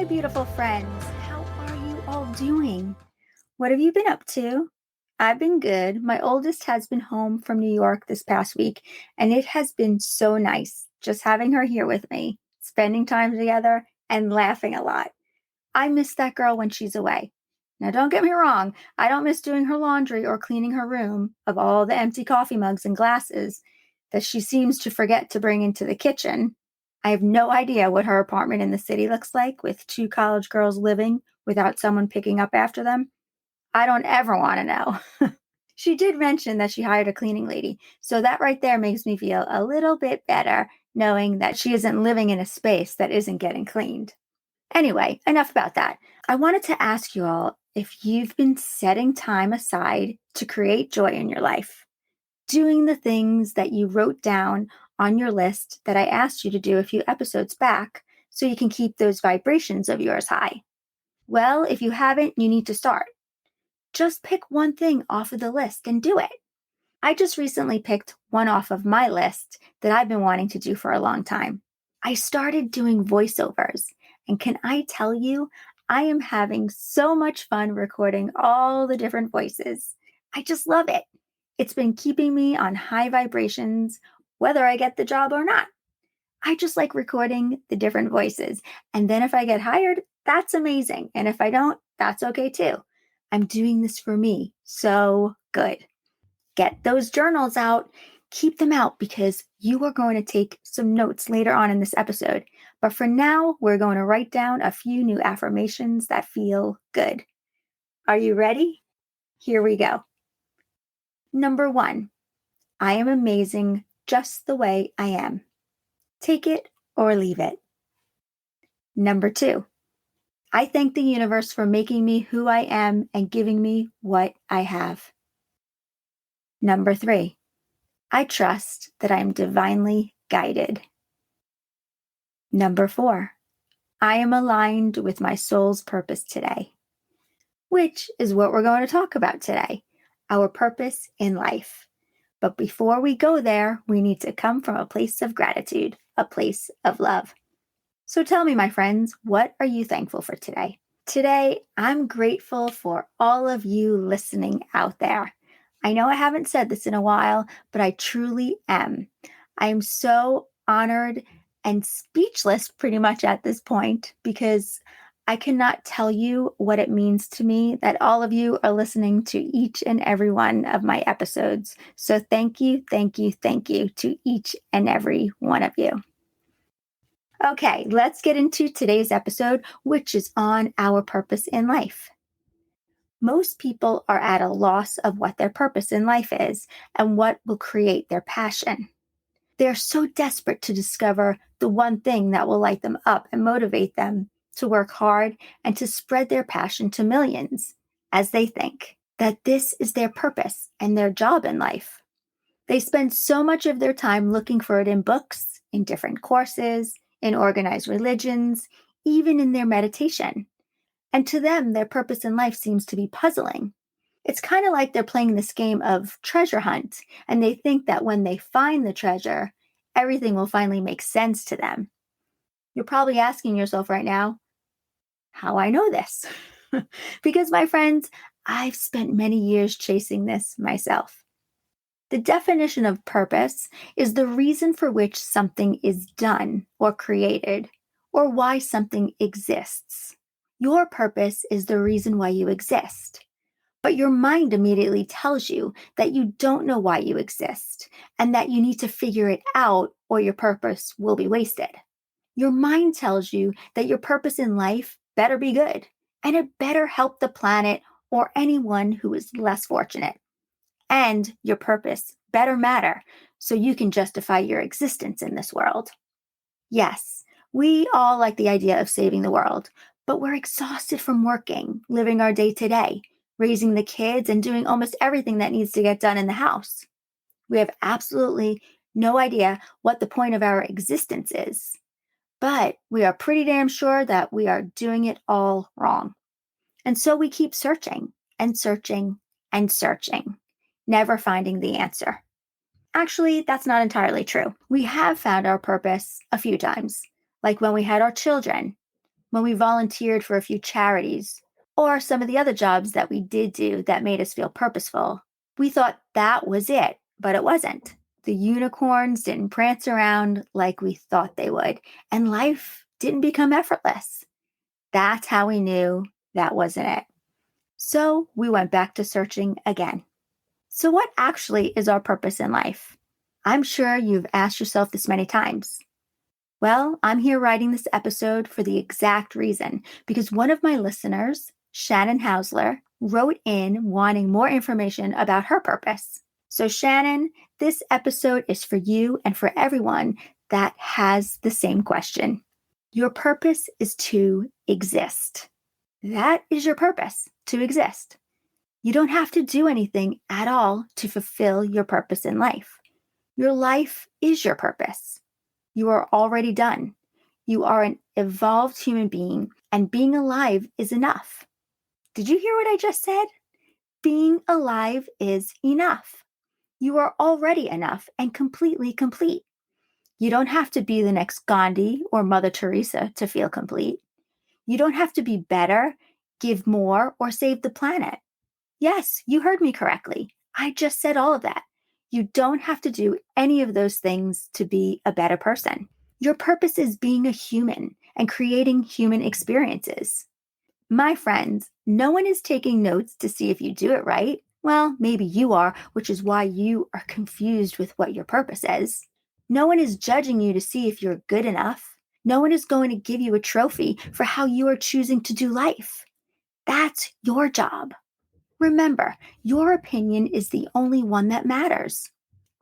Hi, beautiful friends. How are you all doing? What have you been up to? I've been good. My oldest has been home from New York this past week, and it has been so nice just having her here with me, spending time together, and laughing a lot. I miss that girl when she's away. Now, don't get me wrong, I don't miss doing her laundry or cleaning her room of all the empty coffee mugs and glasses that she seems to forget to bring into the kitchen. I have no idea what her apartment in the city looks like with two college girls living without someone picking up after them. I don't ever want to know. She did mention that she hired a cleaning lady, so that right there makes me feel a little bit better knowing that she isn't living in a space that isn't getting cleaned. Anyway, enough about that. I wanted to ask you all if you've been setting time aside to create joy in your life, doing the things that you wrote down on your list that I asked you to do a few episodes back so you can keep those vibrations of yours high. Well, if you haven't, you need to start. Just pick one thing off of the list and do it. I just recently picked one off of my list that I've been wanting to do for a long time. I started doing voiceovers, and can I tell you, I am having so much fun recording all the different voices. I just love it. It's been keeping me on high vibrations, whether I get the job or not. I just like recording the different voices. And then if I get hired, that's amazing. And if I don't, that's okay too. I'm doing this for me. So good. Get those journals out. Keep them out because you are going to take some notes later on in this episode. But for now, we're going to write down a few new affirmations that feel good. Are you ready? Here we go. Number 1, I am amazing just the way I am. Take it or leave it. Number 2, I thank the universe for making me who I am and giving me what I have. Number 3, I trust that I am divinely guided. Number 4, I am aligned with my soul's purpose today, which is what we're going to talk about today, our purpose in life. But before we go there, we need to come from a place of gratitude, a place of love. So tell me, my friends, what are you thankful for today? Today, I'm grateful for all of you listening out there. I know I haven't said this in a while, but I truly am. I'm so honored and speechless pretty much at this point because I cannot tell you what it means to me that all of you are listening to each and every one of my episodes. So thank you, thank you, thank you to each and every one of you. Okay, let's get into today's episode, which is on our purpose in life. Most people are at a loss of what their purpose in life is and what will create their passion. They're so desperate to discover the one thing that will light them up and motivate them to work hard and to spread their passion to millions, as they think that this is their purpose and their job in life. They spend so much of their time looking for it in books, in different courses, in organized religions, even in their meditation. And to them, their purpose in life seems to be puzzling. It's kind of like they're playing this game of treasure hunt, and they think that when they find the treasure, everything will finally make sense to them. You're probably asking yourself right now, how I know this? Because, my friends, I've spent many years chasing this myself. The definition of purpose is the reason for which something is done or created, or why something exists. Your purpose is the reason why you exist. But your mind immediately tells you that you don't know why you exist and that you need to figure it out or your purpose will be wasted. Your mind tells you that your purpose in life better be good and it better help the planet or anyone who is less fortunate. And your purpose better matter so you can justify your existence in this world. Yes, we all like the idea of saving the world, but we're exhausted from working, living our day to day, raising the kids, and doing almost everything that needs to get done in the house. We have absolutely no idea what the point of our existence is, but we are pretty damn sure that we are doing it all wrong. And so we keep searching and searching and searching, never finding the answer. Actually, that's not entirely true. We have found our purpose a few times, like when we had our children. when we volunteered for a few charities, or some of the other jobs that we did do that made us feel purposeful. We thought that was it, but it wasn't. The unicorns didn't prance around like we thought they would, and life didn't become effortless. That's how we knew that wasn't it. So we went back to searching again. So, what actually is our purpose in life? I'm sure you've asked yourself this many times. Well, I'm here writing this episode for the exact reason, because one of my listeners, Shannon Hausler, wrote in wanting more information about her purpose. So, Shannon, this episode is for you and for everyone that has the same question. Your purpose is to exist. That is your purpose, to exist. You don't have to do anything at all to fulfill your purpose in life. Your life is your purpose. You are already done. You are an evolved human being, and being alive is enough. Did you hear what I just said? Being alive is enough. You are already enough and completely complete. You don't have to be the next Gandhi or Mother Teresa to feel complete. You don't have to be better, give more, or save the planet. Yes, you heard me correctly. I just said all of that. You don't have to do any of those things to be a better person. Your purpose is being a human and creating human experiences. My friends, no one is taking notes to see if you do it right. Well, maybe you are, which is why you are confused with what your purpose is. No one is judging you to see if you're good enough. No one is going to give you a trophy for how you are choosing to do life. That's your job. Remember, your opinion is the only one that matters.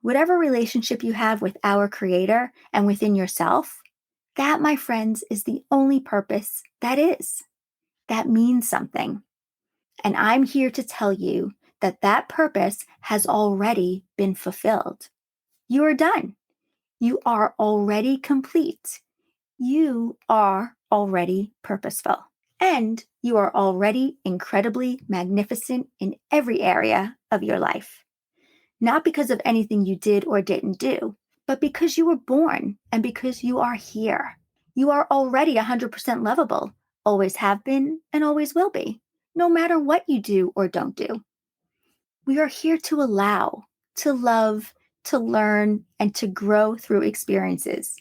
Whatever relationship you have with our Creator and within yourself, that, my friends, is the only purpose that is. That means something. And I'm here to tell you that that purpose has already been fulfilled. You are done. You are already complete. You are already purposeful. And you are already incredibly magnificent in every area of your life. Not because of anything you did or didn't do, but because you were born and because you are here. You are already 100% lovable, always have been and always will be, no matter what you do or don't do. We are here to allow, to love, to learn, and to grow through experiences.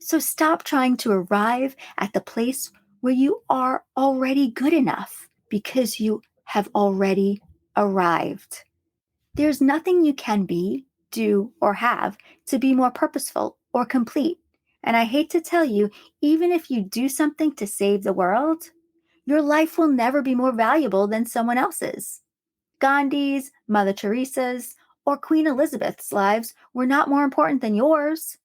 So stop trying to arrive at the place where you are already good enough because you have already arrived. There's nothing you can be, do, or have to be more purposeful or complete. And I hate to tell you, even if you do something to save the world, your life will never be more valuable than someone else's. Gandhi's, Mother Teresa's, or Queen Elizabeth's lives were not more important than yours.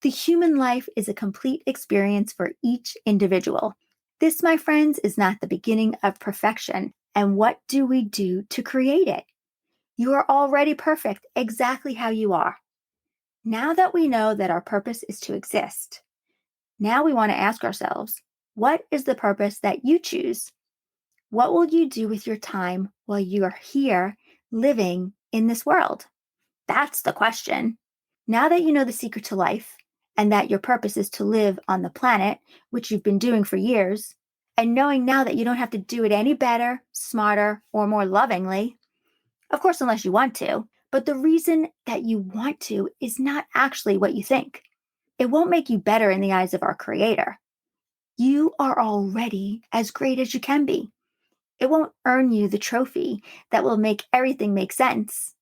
The human life is a complete experience for each individual. This, my friends, is not the beginning of perfection. And what do we do to create it? You are already perfect exactly how you are. Now that we know that our purpose is to exist, now we want to ask ourselves, what is the purpose that you choose? What will you do with your time while you are here living in this world? That's the question. Now that you know the secret to life and that your purpose is to live on the planet, which you've been doing for years, and knowing now that you don't have to do it any better, smarter, or more lovingly, of course, unless you want to, but the reason that you want to is not actually what you think. It won't make you better in the eyes of our Creator. You are already as great as you can be. It won't earn you the trophy that will make everything make sense.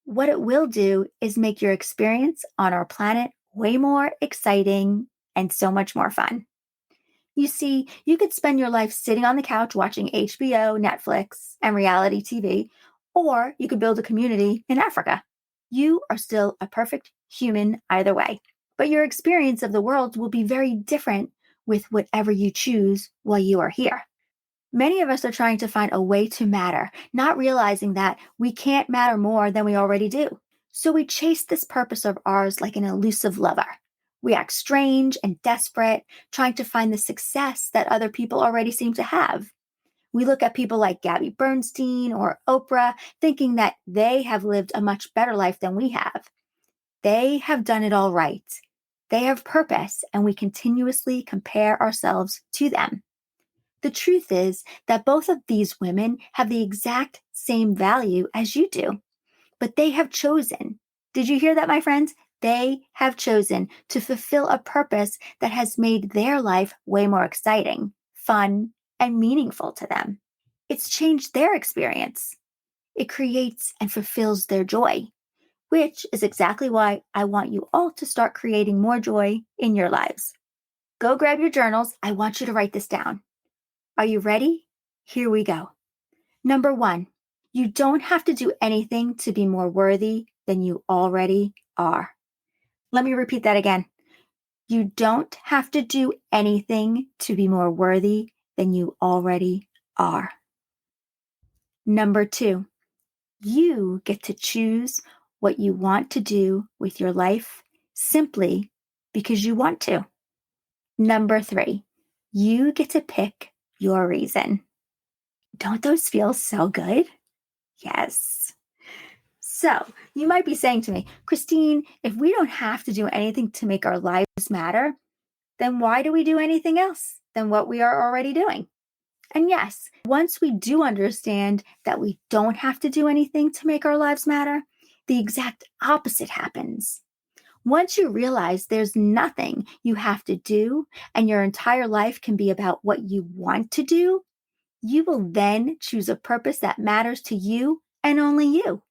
What it will do is make your experience on our planet way more exciting and so much more fun. You see, you could spend your life sitting on the couch watching HBO, Netflix, and reality TV, or you could build a community in Africa. You are still a perfect human either way, but your experience of the world will be very different with whatever you choose while you are here. Many of us are trying to find a way to matter, not realizing that we can't matter more than we already do. So we chase this purpose of ours like an elusive lover. We act strange and desperate, trying to find the success that other people already seem to have. We look at people like Gabby Bernstein or Oprah, thinking that they have lived a much better life than we have. They have done it all right. They have purpose, and we continuously compare ourselves to them. The truth is that both of these women have the exact same value as you do, but they have chosen. Did you hear that, my friends? They have chosen to fulfill a purpose that has made their life way more exciting, fun, and meaningful to them. It's changed their experience. It creates and fulfills their joy, which is exactly why I want you all to start creating more joy in your lives. Go grab your journals. I want you to write this down. Are you ready? Here we go. Number 1, you don't have to do anything to be more worthy than you already are. Let me repeat that again. You don't have to do anything to be more worthy than you already are. Number 2, you get to choose what you want to do with your life simply because you want to. Number 3, you get to pick your reason. Don't those feel so good? Yes. So you might be saying to me, Christine, if we don't have to do anything to make our lives matter, then why do we do anything else than what we are already doing? And yes, once we do understand that we don't have to do anything to make our lives matter, the exact opposite happens. Once you realize there's nothing you have to do and your entire life can be about what you want to do, you will then choose a purpose that matters to you and only you.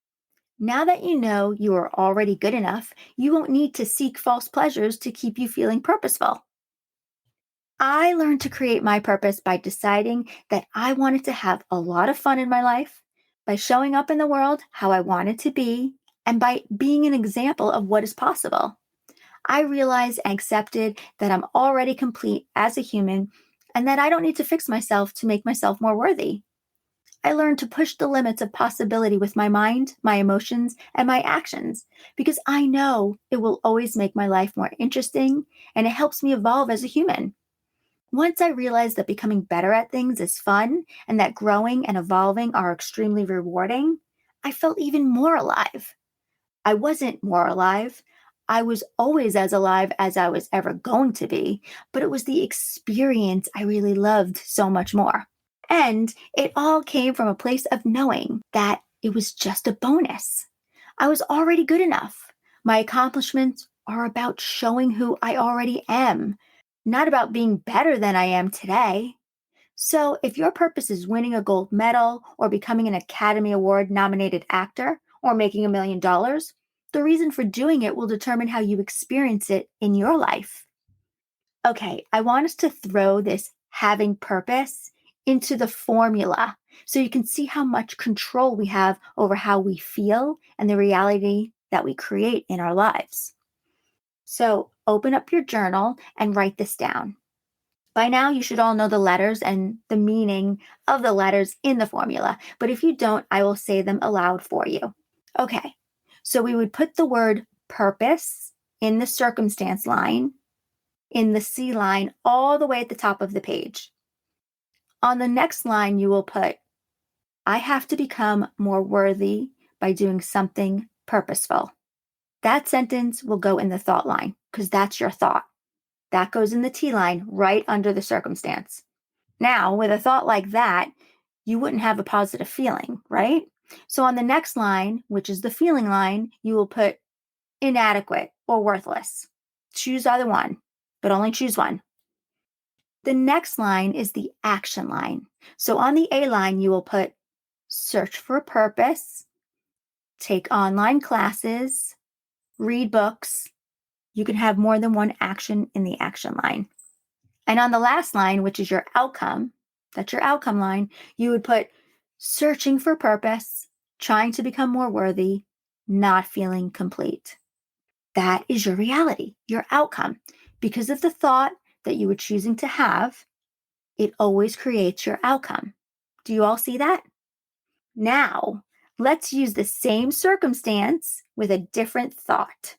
Now that you know you are already good enough, you won't need to seek false pleasures to keep you feeling purposeful. I learned to create my purpose by deciding that I wanted to have a lot of fun in my life, by showing up in the world how I wanted to be, and by being an example of what is possible. I realized and accepted that I'm already complete as a human and that I don't need to fix myself to make myself more worthy. I learned to push the limits of possibility with my mind, my emotions, and my actions because I know it will always make my life more interesting and it helps me evolve as a human. Once I realized that becoming better at things is fun and that growing and evolving are extremely rewarding, I felt even more alive. I wasn't more alive. I was always as alive as I was ever going to be, but it was the experience I really loved so much more. And it all came from a place of knowing that it was just a bonus. I was already good enough. My accomplishments are about showing who I already am, not about being better than I am today. So, if your purpose is winning a gold medal or becoming an Academy Award nominated actor or making $1 million, the reason for doing it will determine how you experience it in your life. Okay, I want us to throw this having purpose into the formula so you can see how much control we have over how we feel and the reality that we create in our lives. So, open up your journal and write this down. By now, you should all know the letters and the meaning of the letters in the formula, but if you don't, I will say them aloud for you. Okay, so we would put the word purpose in the circumstance line, in the C line, all the way at the top of the page. On the next line, you will put, I have to become more worthy by doing something purposeful. That sentence will go in the thought line because that's your thought. That goes in the T line right under the circumstance. Now, with a thought like that, you wouldn't have a positive feeling, right? So on the next line, which is the feeling line, you will put inadequate or worthless. Choose either one, but only choose one. The next line is the action line. So on the A line, you will put search for a purpose, take online classes, read books. You can have more than one action in the action line. And on the last line, which is your outcome, that's your outcome line, you would put searching for purpose, trying to become more worthy, not feeling complete. That is your reality, your outcome. Because of the thought that you were choosing to have, it always creates your outcome. Do you all see that? Now, let's use the same circumstance with a different thought.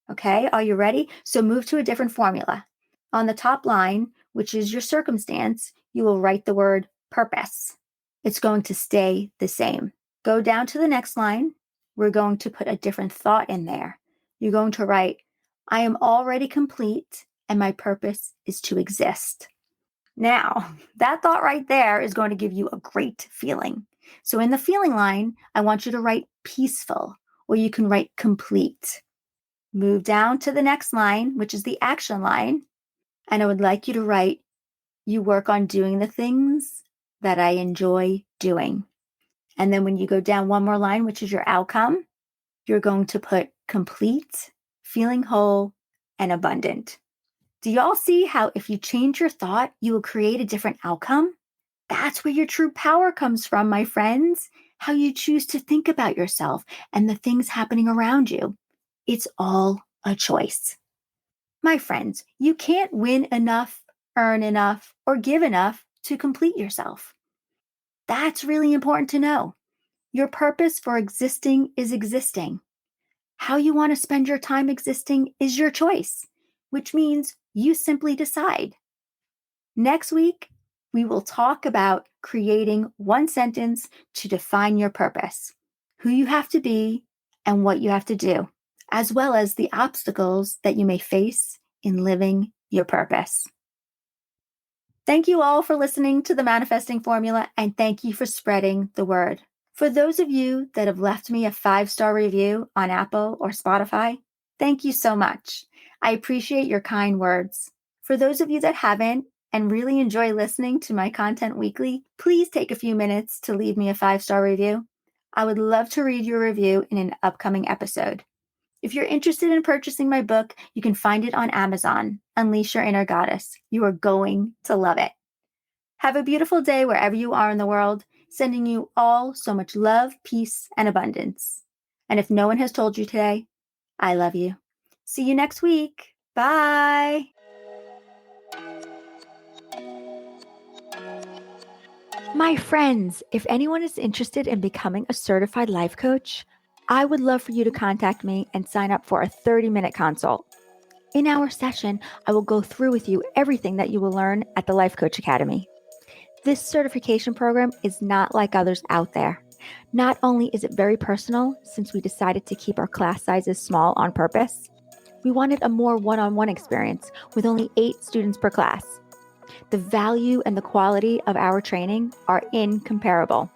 Okay, are you ready? So move to a different formula. On the top line, which is your circumstance, you will write the word purpose. It's going to stay the same. Go down to the next line. We're going to put a different thought in there. You're going to write, I am already complete and my purpose is to exist. Now, that thought right there is going to give you a great feeling. So in the feeling line, I want you to write peaceful, or you can write complete. Move down to the next line, which is the action line. And I would like you to write, you work on doing the things that I enjoy doing. And then when you go down one more line, which is your outcome, you're going to put complete, feeling whole, and abundant. Do y'all see how if you change your thought, you will create a different outcome? That's where your true power comes from, my friends. How you choose to think about yourself and the things happening around you. It's all a choice. My friends, you can't win enough, earn enough, or give enough to complete yourself. That's really important to know. Your purpose for existing is existing. How you want to spend your time existing is your choice, which means you simply decide. Next week, we will talk about creating one sentence to define your purpose, who you have to be, and what you have to do, as well as the obstacles that you may face in living your purpose. Thank you all for listening to the Manifesting Formula, and thank you for spreading the word. For those of you that have left me a 5-star review on Apple or Spotify, thank you so much. I appreciate your kind words. For those of you that haven't and really enjoy listening to my content weekly, please take a few minutes to leave me a 5-star review. I would love to read your review in an upcoming episode. If you're interested in purchasing my book, you can find it on Amazon, Unleash Your Inner Goddess. You are going to love it. Have a beautiful day wherever you are in the world, sending you all so much love, peace, and abundance. And if no one has told you today, I love you. See you next week. Bye. My friends, if anyone is interested in becoming a certified life coach, I would love for you to contact me and sign up for a 30-minute consult. In our session, I will go through with you everything that you will learn at the Life Coach Academy. This certification program is not like others out there. Not only is it very personal, since we decided to keep our class sizes small on purpose, we wanted a more one-on-one experience with only 8 students per class. The value and the quality of our training are incomparable.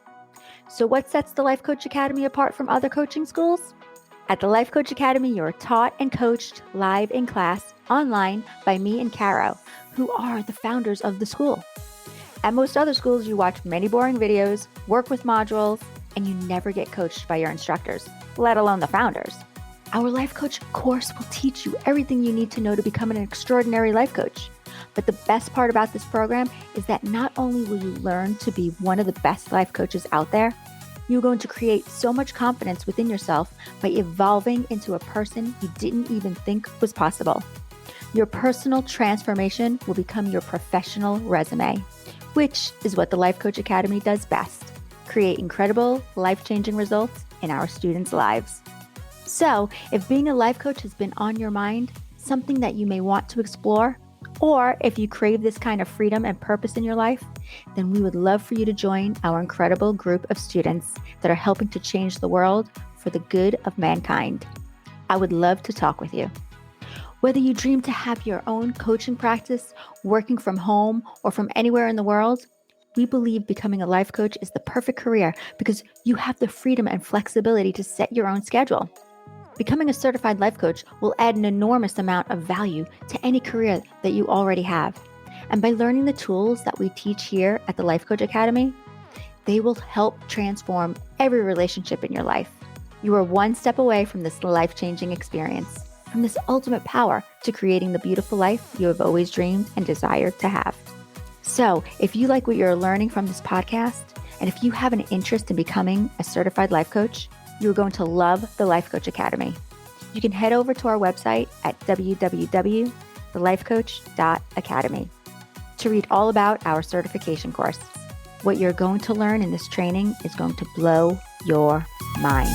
So what sets the Life Coach Academy apart from other coaching schools? At the Life Coach Academy, you are taught and coached live in class, online, by me and Caro, who are the founders of the school. At most other schools, you watch many boring videos, work with modules, and you never get coached by your instructors, let alone the founders. Our Life Coach course will teach you everything you need to know to become an extraordinary life coach. But the best part about this program is that not only will you learn to be one of the best life coaches out there, you're going to create so much confidence within yourself by evolving into a person you didn't even think was possible. Your personal transformation will become your professional resume, which is what the Life Coach Academy does best: create incredible, life-changing results in our students' lives. So, if being a life coach has been on your mind, something that you may want to explore, or if you crave this kind of freedom and purpose in your life, then we would love for you to join our incredible group of students that are helping to change the world for the good of mankind. I would love to talk with you. Whether you dream to have your own coaching practice, working from home, or from anywhere in the world, we believe becoming a life coach is the perfect career because you have the freedom and flexibility to set your own schedule. Becoming a certified life coach will add an enormous amount of value to any career that you already have. And by learning the tools that we teach here at the Life Coach Academy, they will help transform every relationship in your life. You are one step away from this life-changing experience, from this ultimate power to creating the beautiful life you have always dreamed and desired to have. So, if you like what you're learning from this podcast, and if you have an interest in becoming a certified life coach, you're going to love the Life Coach Academy. You can head over to our website at www.thelifecoach.academy to read all about our certification course. What you're going to learn in this training is going to blow your mind.